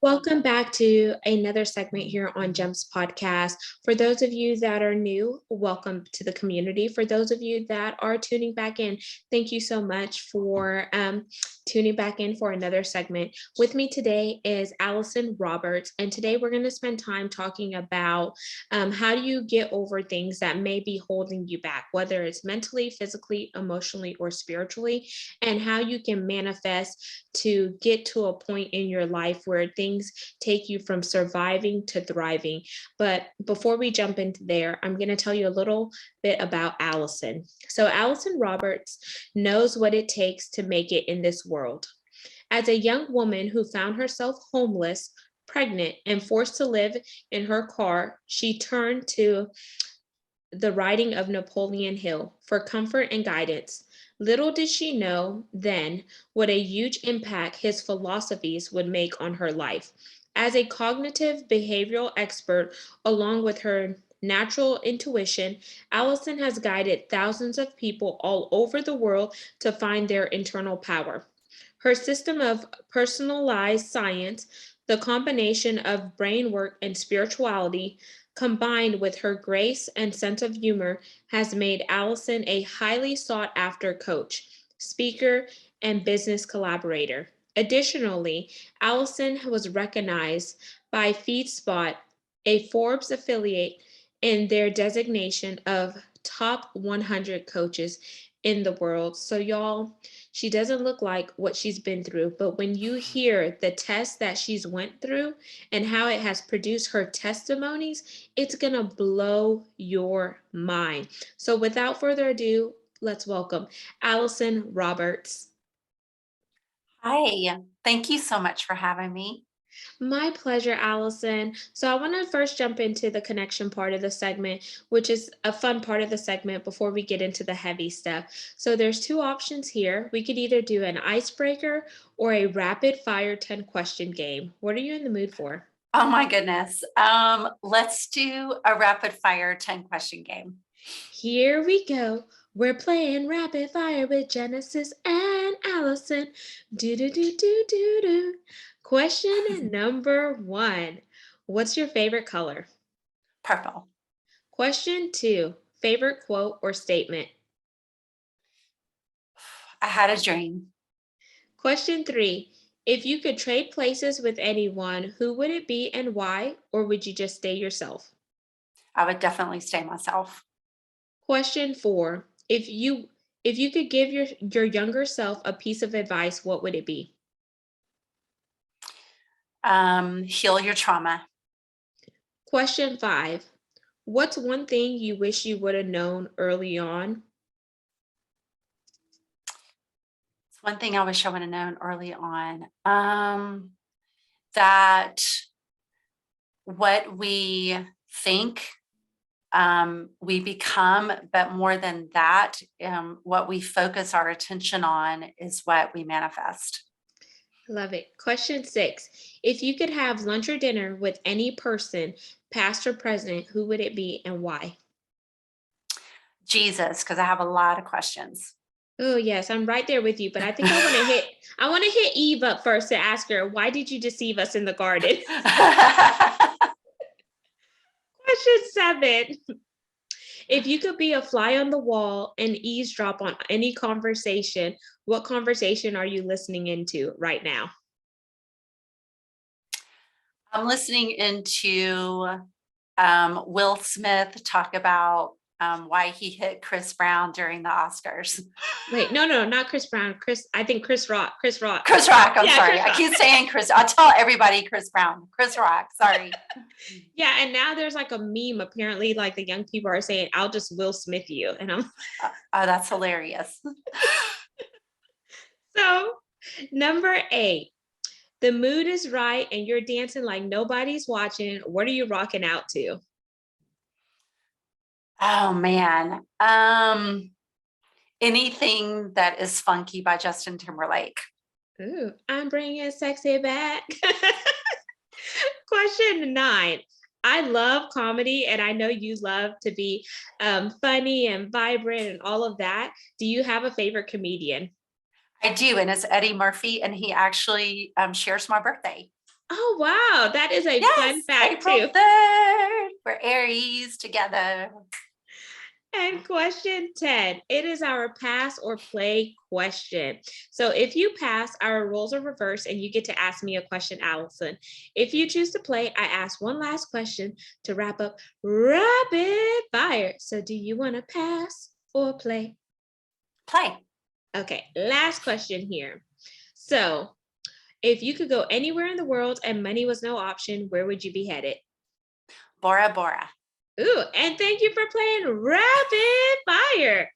Welcome back to another segment here on Gems Podcast. For those of you that are new, welcome to the community. For those of you that are tuning back in, thank you so much for tuning back in for another segment. With me today is Allyson Roberts, and today we're going to spend time talking about how do you get over things that may be holding you back, whether it's mentally, physically, emotionally, or spiritually, and how you can manifest to get to a point in your life where things take you from surviving to thriving. But before we jump into there, I'm going to tell you a little bit about Allyson. So Allyson Roberts knows what it takes to make it in this world. As a young woman who found herself homeless, pregnant, and forced to live in her car, she turned to the writing of Napoleon Hill for comfort and guidance. Little did she know then what a huge impact his philosophies would make on her life. As a cognitive behavioral expert, along with her natural intuition, Allyson has guided thousands of people all over the world to find their internal power. Her system of personalized science, the combination of brain work and spirituality, combined with her grace and sense of humor, has made Allyson a highly sought after coach, speaker, and business collaborator. Additionally, Allyson was recognized by FeedSpot, a Forbes affiliate, in their designation of top 100 coaches in the world. So, y'all, she doesn't look like what she's been through, but when you hear the tests that she's went through and how it has produced her testimonies, it's going to blow your mind. So without further ado, let's welcome Allyson Roberts. Hi, thank you so much for having me. My pleasure, Allyson. So I want to first jump into the connection part of the segment, which is a fun part of the segment before we get into the heavy stuff. So there's two options here. We could either do an icebreaker or a rapid fire 10 question game. What are you in the mood for? Oh my goodness. Let's do a rapid fire 10 question game. Here we go. We're playing rapid fire with Genesis and Allyson. Do do do do do do. Question number 1. What's your favorite color? Purple. Question 2. Favorite quote or statement? I had a dream. Question 3. If you could trade places with anyone, who would it be and why? Or would you just stay yourself? I would definitely stay myself. Question 4. If you could give your younger self a piece of advice, what would it be? Heal your trauma. Question 5. What's one thing you wish you would have known early on? It's one thing I wish I would have known early on. That what we think we become, but more than that, what we focus our attention on is what we manifest. Love it. Question 6. If you could have lunch or dinner with any person, past or present, who would it be and why? Jesus, because I have a lot of questions. Oh, yes, I'm right there with you, but I think I want to hit Eve up first to ask her, why did you deceive us in the garden? Question 7. If you could be a fly on the wall and eavesdrop on any conversation, what conversation are you listening into right now? I'm listening into Will Smith talk about why he hit Chris Brown during the Oscars. Wait, no, not Chris Brown. I think Chris Rock. Chris Rock. I'm sorry. Chris I keep saying Chris. I'll tell everybody Chris Brown. Chris Rock. Sorry. Yeah, and now there's like a meme. Apparently, like the young people are saying, "I'll just Will Smith you," and I'm. Oh, that's hilarious. So, number 8. The mood is right and you're dancing like nobody's watching. What are you rocking out to? Oh man. Anything that is funky by Justin Timberlake. Ooh, I'm bringing sexy back. Question 9. I love comedy and I know you love to be funny and vibrant and all of that. Do you have a favorite comedian? I do, and it's Eddie Murphy, and he actually shares my birthday. Oh, wow. That is a fun Yes, fact April too. 3rd. We're Aries together. And question 10, it is our pass or play question. So if you pass, our roles are reversed and you get to ask me a question, Allison. If you choose to play, I ask one last question to wrap up rapid fire. So do you want to pass or play? Play. Okay, last question here. So if you could go anywhere in the world and money was no option, where would you be headed? Bora Bora. Ooh, and thank you for playing rapid fire.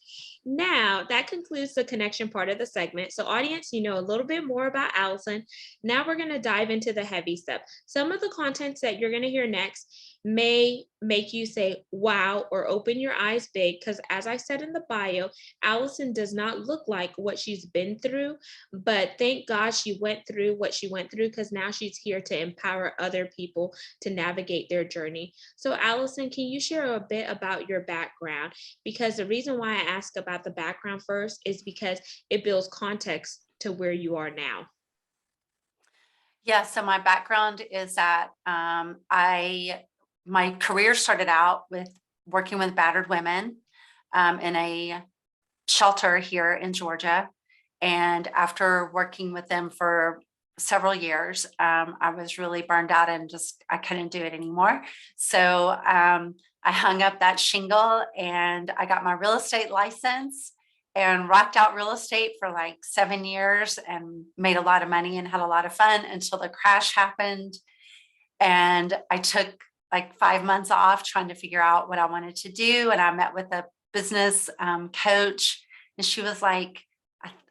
Now, that concludes the connection part of the segment. So, audience, you know a little bit more about Allison. Now, we're going to dive into the heavy stuff. Some of the contents that you're going to hear next may make you say, wow, or open your eyes big. Because, as I said in the bio, Allison does not look like what she's been through. But thank God she went through what she went through because now she's here to empower other people to navigate their journey. So, Allison, can you share a bit about your background? Because the reason why I ask about the background first is because it builds context to where you are now. Yeah, so my background is that my career started out with working with battered women in a shelter here in Georgia. And after working with them for several years, I was really burned out and just I couldn't do it anymore. So I hung up that shingle and I got my real estate license and rocked out real estate for like 7 years and made a lot of money and had a lot of fun until the crash happened. And I took like 5 months off trying to figure out what I wanted to do. And I met with a business coach, and she was like,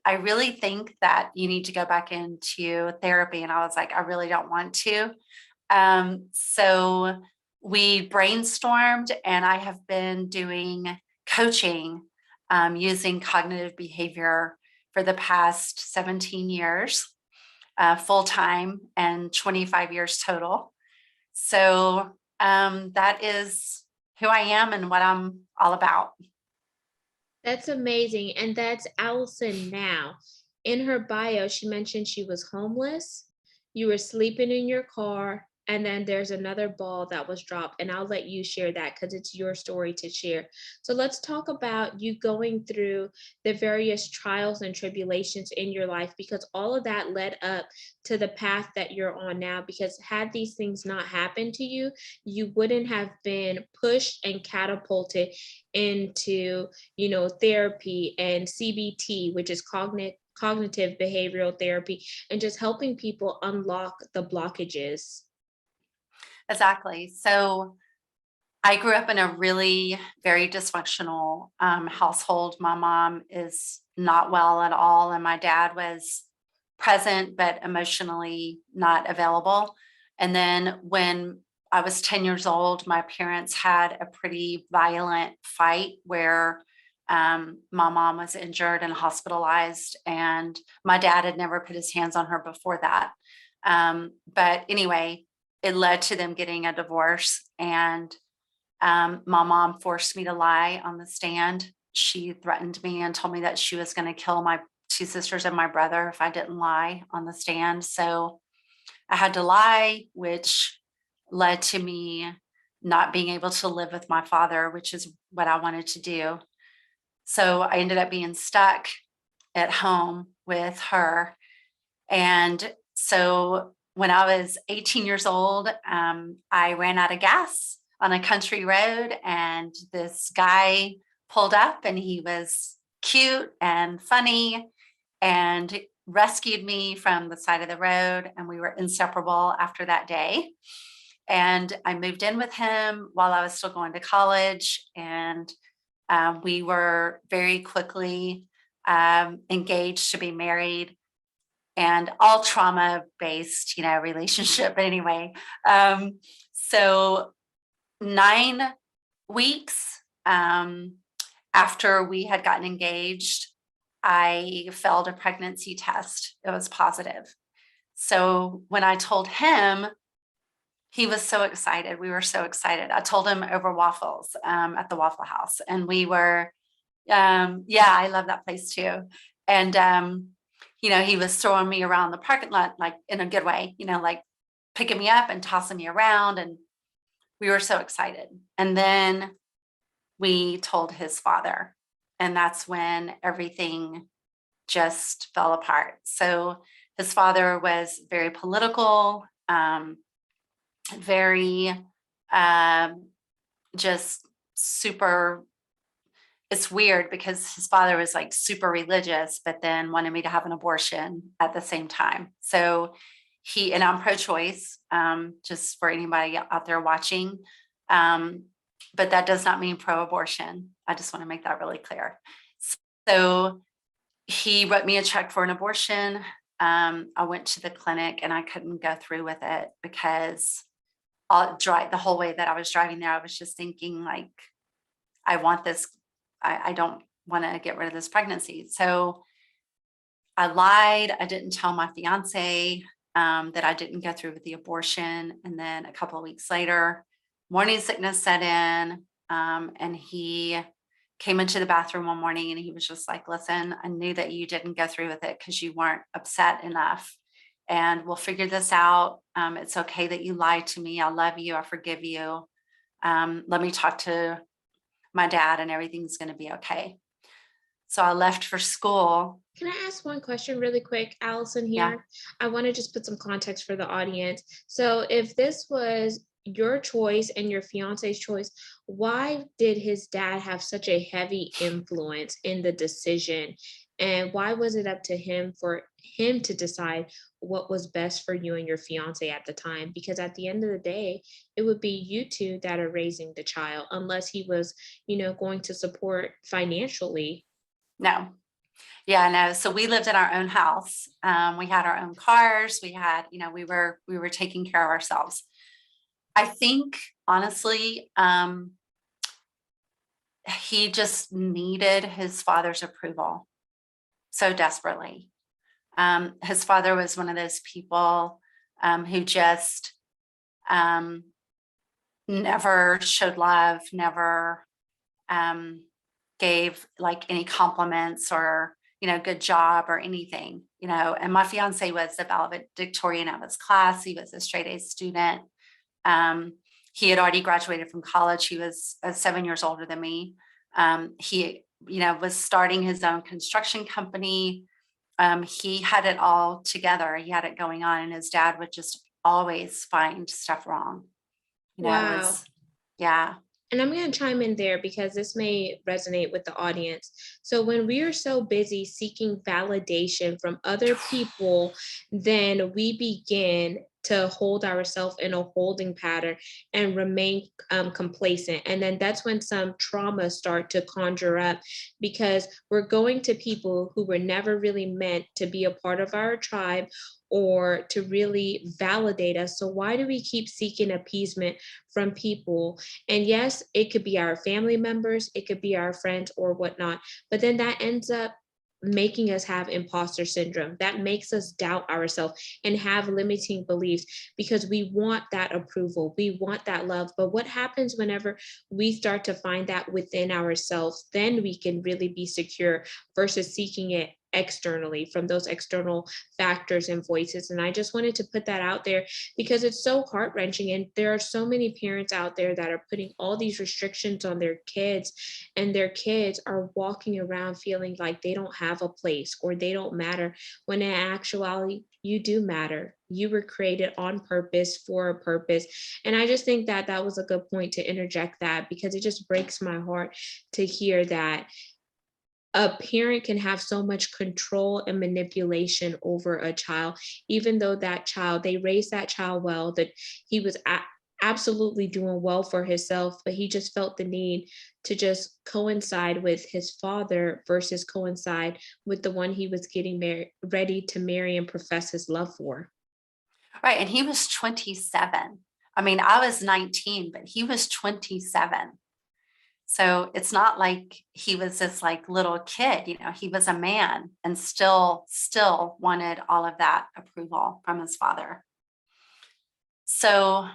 I really think that you need to go back into therapy. And I was like, I really don't want to. So we brainstormed, and I have been doing coaching using cognitive behavior for the past 17 years, full time, and 25 years total. So that is who I am and what I'm all about. That's amazing. And that's Allison now. In her bio, she mentioned she was homeless. You were sleeping in your car. And then there's another ball that was dropped. And I'll let you share that because it's your story to share. So let's talk about you going through the various trials and tribulations in your life, because all of that led up to the path that you're on now. Because had these things not happened to you, you wouldn't have been pushed and catapulted into, therapy and CBT, which is cognitive behavioral therapy, and just helping people unlock the blockages. Exactly. So I grew up in a really very dysfunctional household. My mom is not well at all, and my dad was present but emotionally not available. And then when I was 10 years old, my parents had a pretty violent fight where my mom was injured and hospitalized, and my dad had never put his hands on her before that. But anyway, it led to them getting a divorce, and my mom forced me to lie on the stand. She threatened me and told me that she was going to kill my two sisters and my brother if I didn't lie on the stand. So I had to lie, which led to me not being able to live with my father, which is what I wanted to do. So I ended up being stuck at home with her. And so when I was 18 years old, I ran out of gas on a country road, and this guy pulled up, and he was cute and funny and rescued me from the side of the road. And we were inseparable after that day. And I moved in with him while I was still going to college. And we were very quickly engaged to be married, and all trauma based, relationship. But anyway, so 9 weeks after we had gotten engaged, I failed a pregnancy test. It was positive. So when I told him, he was so excited. We were so excited. I told him over waffles at the Waffle House, and we were, yeah, I love that place too. And he was throwing me around the parking lot, like in a good way, like picking me up and tossing me around. And we were so excited. And then we told his father, and that's when everything just fell apart. So his father was very political, very just super. It's weird because his father was like super religious, but then wanted me to have an abortion at the same time. So and I'm pro-choice, just for anybody out there watching. But that does not mean pro-abortion. I just want to make that really clear. So he wrote me a check for an abortion. I went to the clinic and I couldn't go through with it because the whole way that I was driving there, I was just thinking like, I want this. I don't want to get rid of this pregnancy. So I lied. I didn't tell my fiance that I didn't go through with the abortion. And then a couple of weeks later, morning sickness set in, and he came into the bathroom one morning and he was just like, listen, I knew that you didn't go through with it because you weren't upset enough. And we'll figure this out. It's okay that you lied to me. I love you. I forgive you. Let me talk to my dad and everything's going to be okay. So I left for school. Can I ask one question really quick, Allyson Yeah. here? I want to just put some context for the audience. So if this was your choice and your fiance's choice, why did his dad have such a heavy influence in the decision? And why was it up to him for him to decide what was best for you and your fiance at the time? Because at the end of the day, it would be you two that are raising the child, unless he was, going to support financially. No. Yeah, no. So we lived in our own house. We had our own cars. We had, we were taking care of ourselves. I think honestly, he just needed his father's approval so desperately. His father was one of those people who just never showed love, never gave like any compliments or, good job or anything, and my fiance was the valedictorian of his class. He was a straight A student. He had already graduated from college. He was 7 years older than me. He, was starting his own construction company. He had it all together. He had it going on, and his dad would just always find stuff wrong. It Wow. was, yeah. And I'm going to chime in there because this may resonate with the audience. So, when we are so busy seeking validation from other people, then we begin to hold ourselves in a holding pattern and remain complacent. And then that's when some traumas start to conjure up because we're going to people who were never really meant to be a part of our tribe or to really validate us. So, why do we keep seeking appeasement from people? And yes, it could be our family members, it could be our friends or whatnot, but then that ends up making us have imposter syndrome. That makes us doubt ourselves and have limiting beliefs because we want that approval, we want that love. But what happens whenever we start to find that within ourselves? Then we can really be secure versus seeking it externally from those external factors and voices. And I just wanted to put that out there because it's so heart-wrenching, and there are so many parents out there that are putting all these restrictions on their kids, and their kids are walking around feeling like they don't have a place or they don't matter, when in actuality you do matter. You were created on purpose for a purpose. And I just think that that was a good point to interject that, because it just breaks my heart to hear that a parent can have so much control and manipulation over a child, even though that child, they raised that child well, that he was absolutely doing well for himself, but he just felt the need to just coincide with his father versus coincide with the one he was getting ready to marry and profess his love for. Right. And he was 27. I mean, I was 19, but he was 27. So it's not like he was this like little kid, he was a man and still wanted all of that approval from his father. So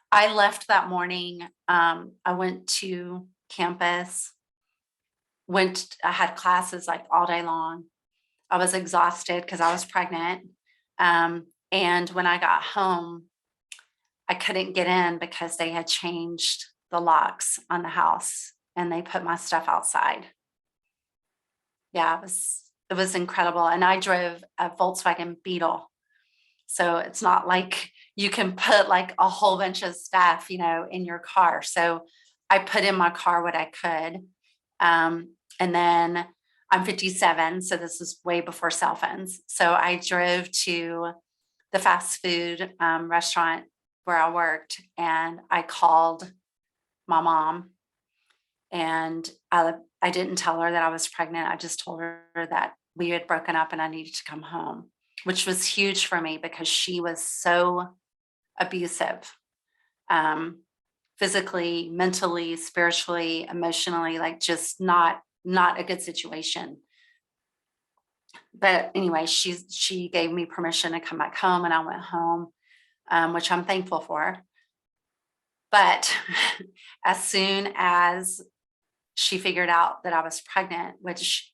I left that morning. I went to campus, I had classes like all day long. I was exhausted because I was pregnant. And when I got home, I couldn't get in because they had changed the locks on the house and they put my stuff outside. Yeah, it was incredible. And I drove a Volkswagen Beetle. So it's not like you can put like a whole bunch of stuff, in your car. So I put in my car what I could. And then I'm 57, so this is way before cell phones. So I drove to the fast food restaurant where I worked, and I called my mom, and I didn't tell her that I was pregnant. I just told her that we had broken up and I needed to come home, which was huge for me because she was so abusive, physically, mentally, spiritually, emotionally, like just not a good situation. But anyway, she gave me permission to come back home, and I went home, which I'm thankful for. But as soon as she figured out that I was pregnant, which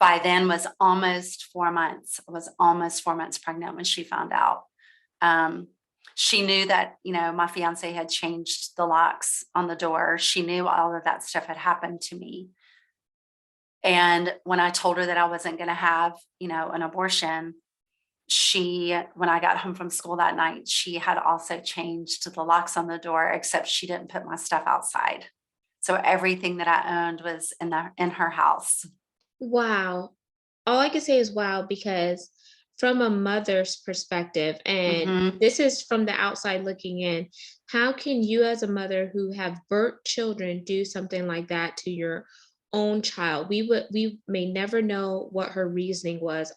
by then was almost 4 months, I was almost 4 months pregnant when she found out. She knew that, my fiance had changed the locks on the door. She knew all of that stuff had happened to me. And when I told her that I wasn't going to have, an abortion, when I got home from school that night, she had also changed the locks on the door, except she didn't put my stuff outside. So everything that I owned was in her house. Wow. All I can say is wow, because from a mother's perspective, and Mhm. this is from the outside looking in, how can you as a mother who have birthed children do something like that to your own child? We may never know what her reasoning was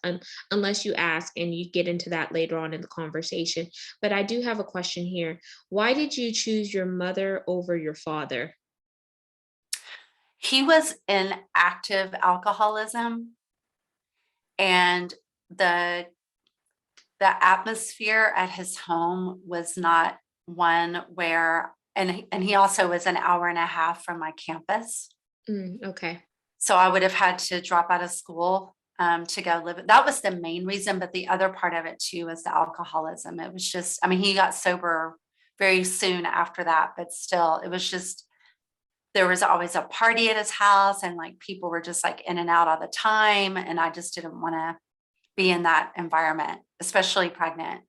unless you ask, and you get into that later on in the conversation. But I do have a question here. Why did you choose your mother over your father? He was in active alcoholism, and the the atmosphere at his home was not one where, and he also was an hour and a half from my campus. Okay. So I would have had to drop out of school to go live. That was the main reason. But the other part of it too was the alcoholism. It was just, I mean, he got sober very soon after that, but still, it was just, there was always a party at his house, and like people were just like in and out all the time. And I just didn't want to be in that environment, especially pregnant.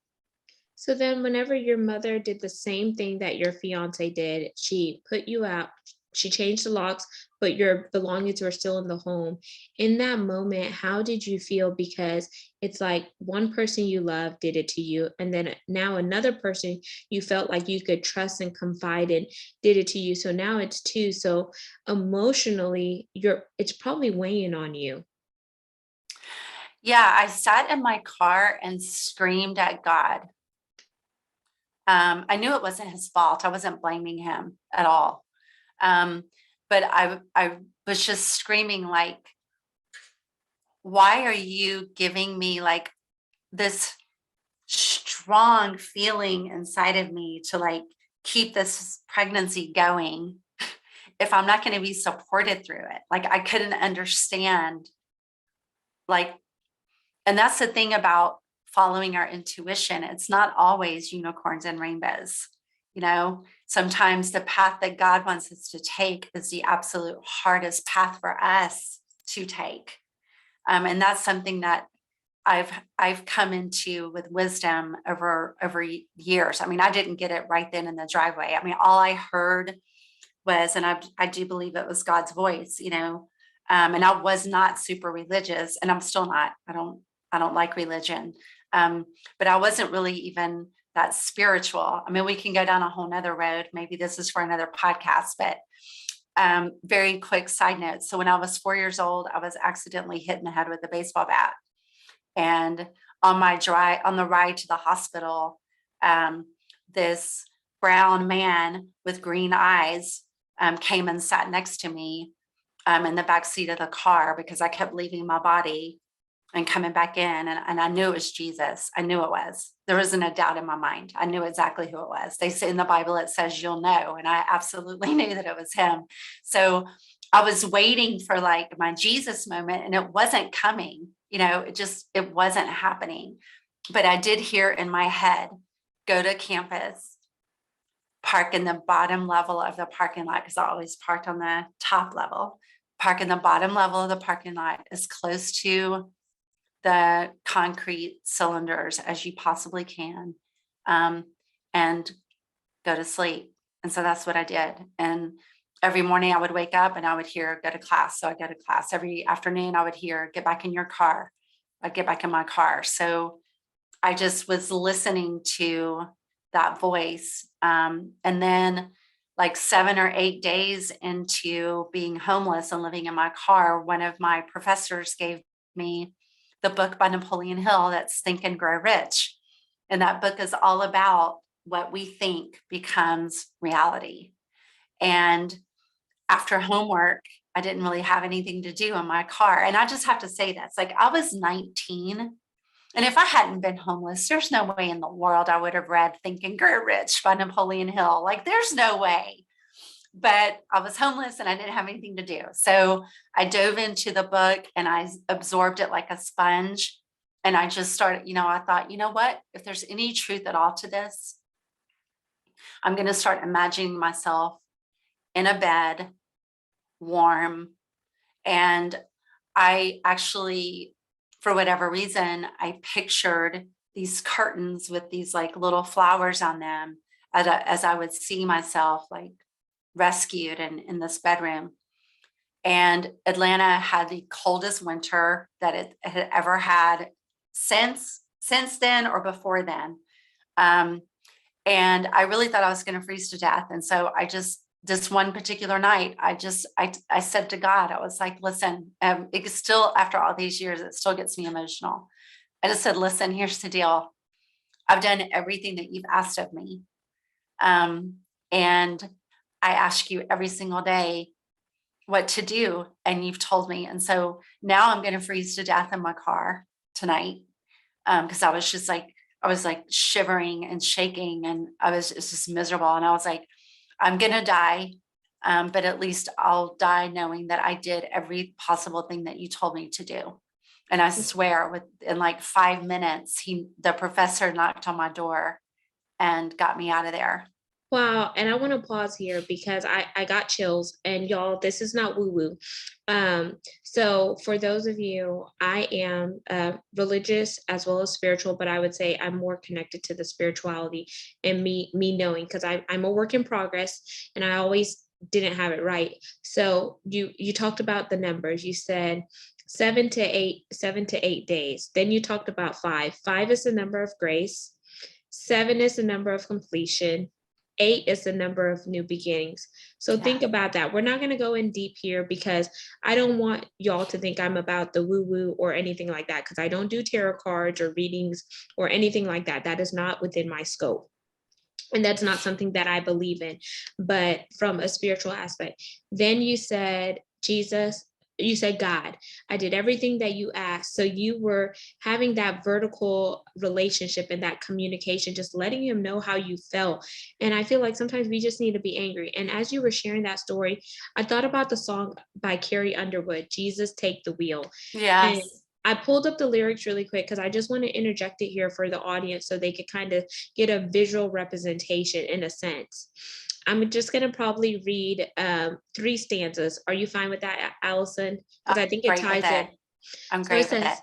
So then whenever your mother did the same thing that your fiance did, she put you out, she changed the locks, but your belongings were still in the home. In that moment, how did you feel? Because it's like one person you love did it to you, and then now another person you felt like you could trust and confide in did it to you. So now it's two. So emotionally, it's probably weighing on you. Yeah, I sat in my car and screamed at God. I knew it wasn't his fault. I wasn't blaming him at all. Um, but I was just screaming like, why are you giving me like this strong feeling inside of me to like keep this pregnancy going if I'm not going to be supported through it? Like I couldn't understand, like, and that's the thing about following our intuition. It's not always unicorns and rainbows. Sometimes the path that God wants us to take is the absolute hardest path for us to take. And that's something that I've come into with wisdom over years. I mean, I didn't get it right then in the driveway. I mean, all I heard was, and I do believe it was God's voice, and I was not super religious, and I'm still not. I don't like religion, but I wasn't really even that spiritual. I mean, we can go down a whole nother road. Maybe this is for another podcast, but very quick side note. So when I was 4 years old, I was accidentally hit in the head with a baseball bat. And on the ride to the hospital, this brown man with green eyes came and sat next to me in the back seat of the car because I kept leaving my body and coming back in. And I knew it was Jesus. I knew it was. There wasn't a doubt in my mind. I knew exactly who it was. They say in the Bible, it says you'll know. And I absolutely knew that it was him. So I was waiting for like my Jesus moment, and it wasn't coming. It wasn't happening. But I did hear in my head, go to campus, park in the bottom level of the parking lot, because I always parked on the top level. Park in the bottom level of the parking lot as close to the concrete cylinders as you possibly can, and go to sleep. And so that's what I did. And every morning I would wake up and I would hear, go to class. So I go to class. Every afternoon I would hear, get back in your car. I'd get back in my car. So I just was listening to that voice. And then like 7 or 8 days into being homeless and living in my car, one of my professors gave me the book by Napoleon Hill, that's Think and Grow Rich. And that book is all about what we think becomes reality. And after homework, I didn't really have anything to do in my car. And I just have to say this, like I was 19. And if I hadn't been homeless, there's no way in the world I would have read Think and Grow Rich by Napoleon Hill. Like there's no way. But I was homeless and I didn't have anything to do. So I dove into the book and I absorbed it like a sponge. And I just started, I thought, you know what, if there's any truth at all to this, I'm going to start imagining myself in a bed, warm. And I actually, for whatever reason, I pictured these curtains with these like little flowers on them as I would see myself like rescued in this bedroom. And Atlanta had the coldest winter that it had ever had since then or before then. And I really thought I was going to freeze to death. And so I just, this one particular night, I said to God, I was like, listen, it's still, after all these years, it still gets me emotional. I just said, listen, here's the deal. I've done everything that you've asked of me. And I ask you every single day what to do, and you've told me. And so now I'm going to freeze to death in my car tonight. Because I was like shivering and shaking, and it's just miserable. And I was like, I'm going to die. But at least I'll die knowing that I did every possible thing that you told me to do. And I swear in like 5 minutes, the professor knocked on my door and got me out of there. Wow. And I want to pause here because I got chills, and y'all, this is not woo woo. So for those of you, I am religious as well as spiritual, but I would say I'm more connected to the spirituality and me knowing, because I'm a work in progress and I always didn't have it right. So you talked about the numbers. You said 7 to 8 days. Then you talked about 5. 5 is the number of grace. 7 is the number of completion. 8 is the number of new beginnings. So think about that. We're not going to go in deep here because I don't want y'all to think I'm about the woo-woo or anything like that, because I don't do tarot cards or readings or anything like that. That is not within my scope. And that's not something that I believe in, but from a spiritual aspect. Then you said Jesus. You said God, I did everything that you asked. So you were having that vertical relationship and that communication, just letting him know how you felt. And I feel like sometimes we just need to be angry. And as you were sharing that story, I thought about the song by Carrie Underwood, Jesus Take the Wheel. Yes. And I pulled up the lyrics really quick because I just want to interject it here for the audience so they could kind of get a visual representation in a sense. I'm just going to probably read 3 stanzas. Are you fine with that, Allyson? Because I think it ties in. I'm great with it.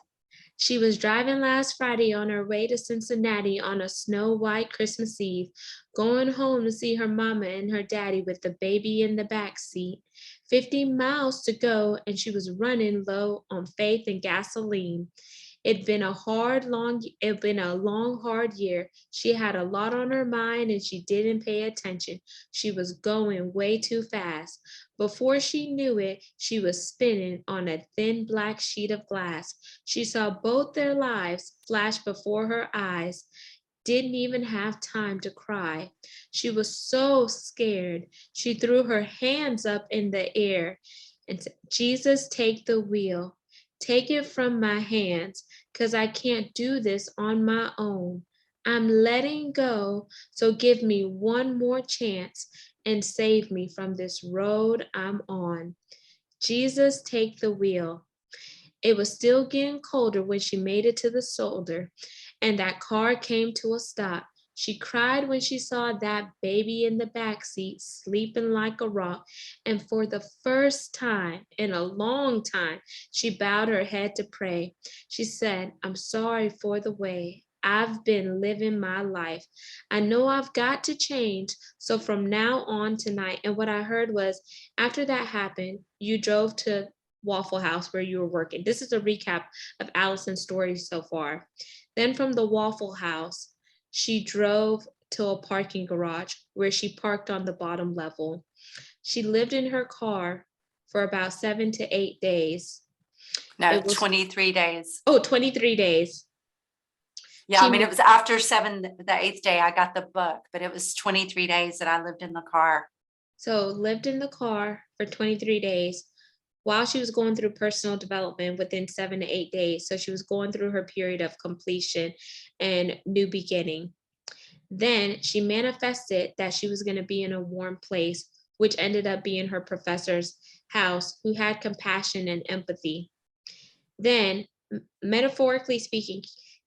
She was driving last Friday on her way to Cincinnati on a snow white Christmas Eve, going home to see her mama and her daddy with the baby in the back seat. 50 miles to go, and she was running low on faith and gasoline. It'd been a long, hard year. She had a lot on her mind and she didn't pay attention. She was going way too fast. Before she knew it, she was spinning on a thin black sheet of glass. She saw both their lives flash before her eyes. Didn't even have time to cry. She was so scared. She threw her hands up in the air and said, Jesus, take the wheel. Take it from my hands, because I can't do this on my own. I'm letting go, so give me one more chance and save me from this road I'm on. Jesus, take the wheel. It was still getting colder when she made it to the shoulder, and that car came to a stop. She cried when she saw that baby in the back seat sleeping like a rock. And for the first time in a long time, she bowed her head to pray. She said, I'm sorry for the way I've been living my life. I know I've got to change. So from now on tonight, and what I heard was after that happened, you drove to Waffle House where you were working. This is a recap of Allyson's story so far. Then from the Waffle House, she drove to a parking garage where she parked on the bottom level. She lived in her car for about 7 to 8 days. No, It was, 23 days. 23 days. Yeah, I mean, it was after the eighth day, I got the book, but it was 23 days that I lived in the car. So lived in the car for 23 days while she was going through personal development within 7 to 8 days. So she was going through her period of completion and new beginning. Then she manifested that she was going to be in a warm place, which ended up being her professor's house, who had compassion and empathy. Then, metaphorically speaking,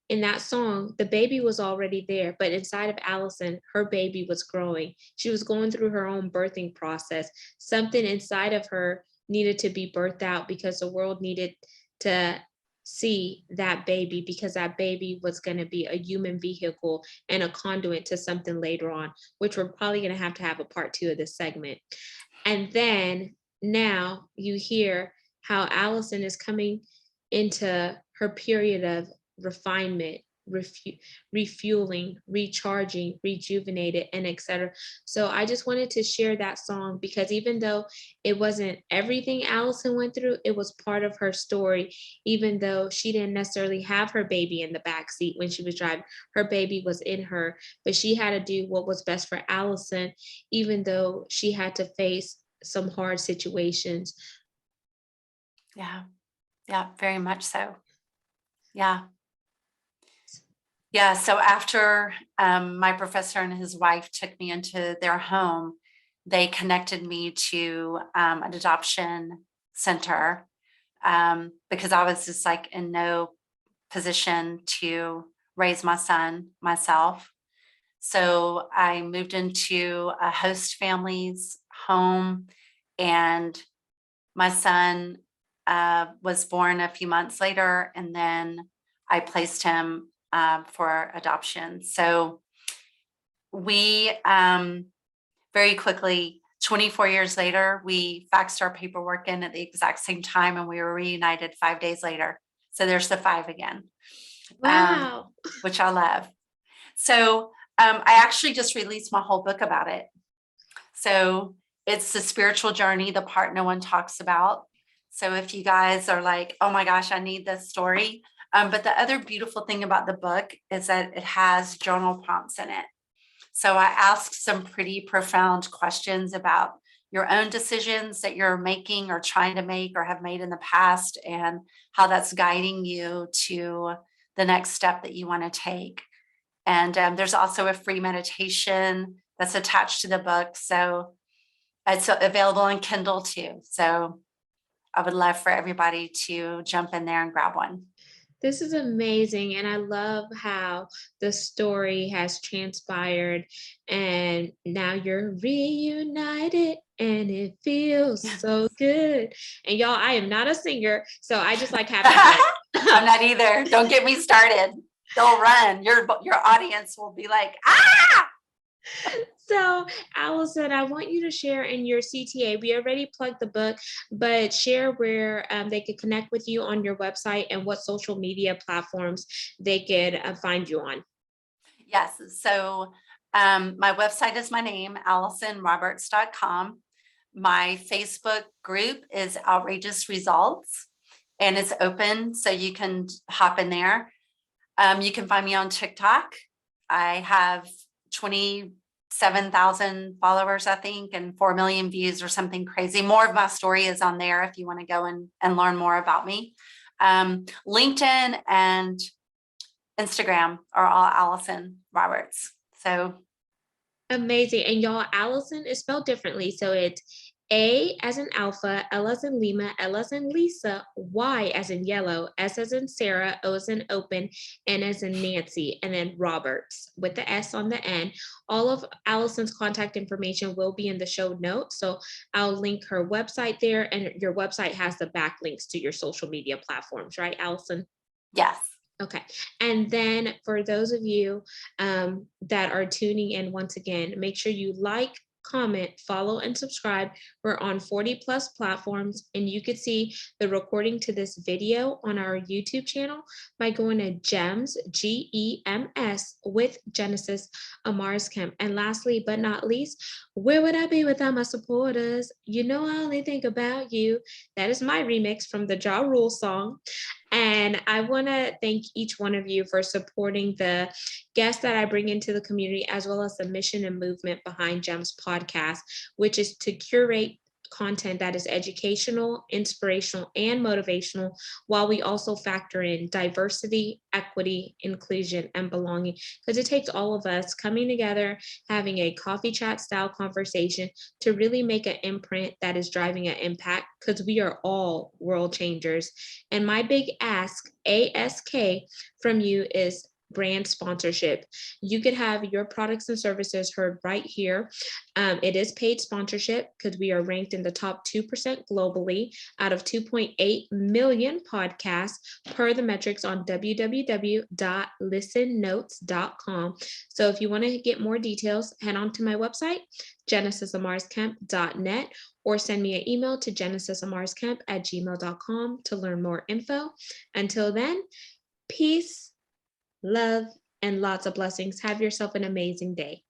in that song, the baby was already there, but inside of Allyson, her baby was growing. She was going through her own birthing process. Something inside of her needed to be birthed out because the world needed to see that baby, because that baby was going to be a human vehicle and a conduit to something later on, which we're probably going to have a part 2 of this segment. And then now you hear how Allyson is coming into her period of refinement, refueling, recharging, rejuvenated, and etc. So I just wanted to share that song because even though it wasn't everything Allyson went through, it was part of her story. Even though she didn't necessarily have her baby in the back seat when she was driving, her baby was in her, but she had to do what was best for Allyson, even though she had to face some hard situations. Yeah. Yeah, very much so. Yeah. Yeah. So after my professor and his wife took me into their home, they connected me to an adoption center because I was just like in no position to raise my son myself. So I moved into a host family's home, and my son was born a few months later, and then I placed him for adoption. So we very quickly, 24 years later, we faxed our paperwork in at the exact same time, and we were reunited 5 days later. So there's the 5 again. Wow. Which I love. So I actually just released my whole book about it. So it's the spiritual journey, the part no one talks about. So if you guys are like, oh my gosh, I need this story. But the other beautiful thing about the book is that it has journal prompts in it. So I asked some pretty profound questions about your own decisions that you're making or trying to make or have made in the past, and how that's guiding you to the next step that you want to take. And there's also a free meditation that's attached to the book. So it's available on Kindle too. So I would love for everybody to jump in there and grab one. This is amazing. And I love how the story has transpired and now you're reunited and it feels so good. And y'all, I am not a singer, so I just like having I'm not either. Don't get me started. They'll run. Your audience will be like, ah! So, Allyson, I want you to share in your CTA. We already plugged the book, but share where they could connect with you on your website and what social media platforms they could find you on. Yes. So my website is my name, AllysonRoberts.com. My Facebook group is Outrageous Results, and it's open, so you can hop in there. You can find me on TikTok. I have 27,000 followers, I think, and 4 million views or something crazy. More of my story is on there if you want to go and learn more about me. LinkedIn and Instagram are all Allyson Roberts. So amazing. And y'all, Allyson is spelled differently. So it's A as in Alpha, L as in Lima, L as in Lisa, Y as in yellow, S as in Sarah, O as in open, N as in Nancy, and then Roberts with the S on the end. All of Allison's contact information will be in the show notes. So I'll link her website there, and your website has the backlinks to your social media platforms, right, Allison? Yes. Okay. And then for those of you that are tuning in, once again, make sure you like, comment, follow, and subscribe. We're on 40 plus platforms, and you could see the recording to this video on our YouTube channel by going to GEMS, GEMS, with Genesis Amaris Kemp. And lastly, but not least, where would I be without my supporters? You know, I only think about you. That is my remix from the Ja Rule song. And I want to thank each one of you for supporting the guests that I bring into the community, as well as the mission and movement behind GEMS podcast, which is to curate content that is educational, inspirational, and motivational, while we also factor in diversity, equity, inclusion, and belonging. Because it takes all of us coming together, having a coffee chat style conversation to really make an imprint that is driving an impact, because we are all world changers. And my big ASK from you is brand sponsorship. You could have your products and services heard right here. It is paid sponsorship because we are ranked in the top 2% globally out of 2.8 million podcasts per the metrics on www.listennotes.com. So if you want to get more details, head on to my website, genesisamarscamp.net, or send me an email to genesisamarscamp@gmail.com to learn more info. Until then, peace, love, and lots of blessings. Have yourself an amazing day.